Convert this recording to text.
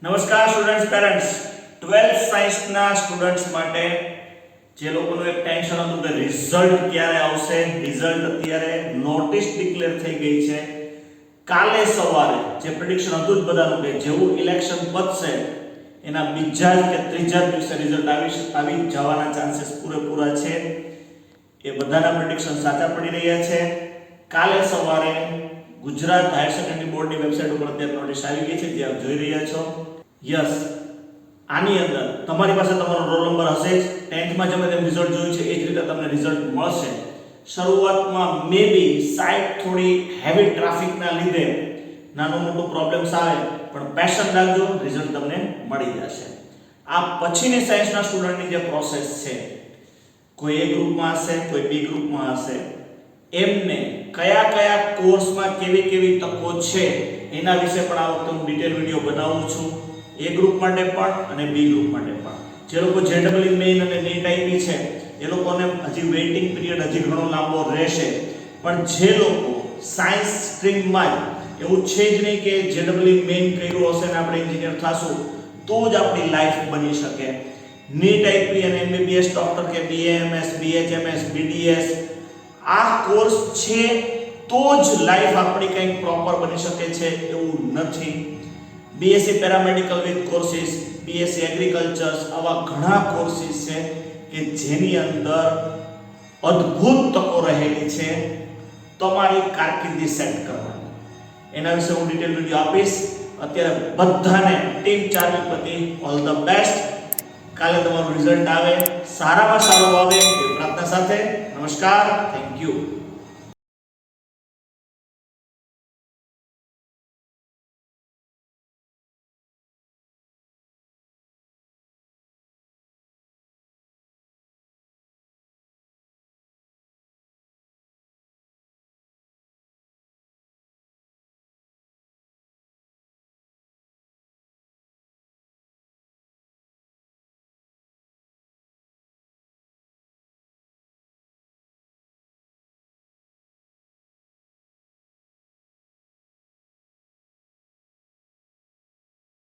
નમસ્કાર students parents 12th science ના students માટે જે લોકોનું એક ટેન્શન હતું કે રિઝલ્ટ ક્યારે આવશે, રિઝલ્ટ અત્યારે નોટિસ ડિક્લેર થઈ ગઈ છે. કાલે સવારે જે પ્રેડિક્શન હતું જ બધાનું કે જેવું ઇલેક્શન પતશે એના બીજા જ કે ત્રીજા દિવસે રિઝલ્ટ આવી જવાના ચાન્સીસ પૂરેપૂરા છે. એ બધાના પ્રેડિક્શન સાચા પડી રહ્યા છે. કાલે સવારે ગુજરાત હાયર સેકન્ડરી બોર્ડની વેબસાઈટ ઉપર અત્યારે નોટિસ આવી ગઈ છે જે આપ જોઈ રહ્યા છો. યસ, આની અંદર તમારી પાસે તમારો રોલ નંબર હશે જ. 10th માં જેમ તેમ રિઝલ્ટ જોયું છે એ જ રીતે તમને રિઝલ્ટ મળશે. શરૂઆતમાં મે બી સાઈટ થોડી હેવી ટ્રાફિકના લીધે નાનું મોટું પ્રોબ્લેમ્સ આવે, પણ પેશન રાખજો, રિઝલ્ટ તમને મળી જશે. આ પછીની સાયન્સના સ્ટુડન્ટની જે પ્રોસેસ છે, કોઈ એ ગ્રુપમાં હશે, કોઈ બી ગ્રુપમાં હશે, એમને કયા કયા કોર્સમાં કેવી કેવી તકો છે એના વિશે પણ આ વખતે હું ડિટેલ વિડિયો બનાવું છું. એ ગ્રુપ માટે પણ અને બી ગ્રુપ માટે પણ. જે લોકો જેડબલઈ મેઇન અને નીટ આપી છે એ લોકોને હજી વેઇટિંગ પીરિયડ હજી ઘણો લાંબો રહેશે. પણ જે લોકો સાયન્સ સ્ટ્રીમમાં એવું છે જ નહીં કે જેડબલઈ મેઇન કર્યું હશે ને આપણે એન્જિનિયર થાશું તો જ આપણી લાઈફ બની શકે. નીટ આપી અને એમબીબીએસ ડોક્ટર કે બીએએમએસ, બીએચએમએસ, બીડીએસ આ કોર્સ છે તો જ લાઈફ આપણી કંઈક પ્રોપર બની શકે છે એવું નથી. BSc paramedical with courses, BSc agricultures, આવા ઘણા કોર્સિસ છે કે જેની અંદર અદ્ભુત તકો રહેલી છે તમારી કારકિર્દી સેટ કરવાની. એના વિશે હું ડિટેલ વિડિયો આપીશ. અત્યારે બધાને ટીમ ચાર્જ પ્રતિ ઓલ ધ બેસ્ટ. કાલે તમારું રિઝલ્ટ આવે, સારામાં સારું આવે એ પ્રાર્થના સાથે નમસ્કાર. Thank you.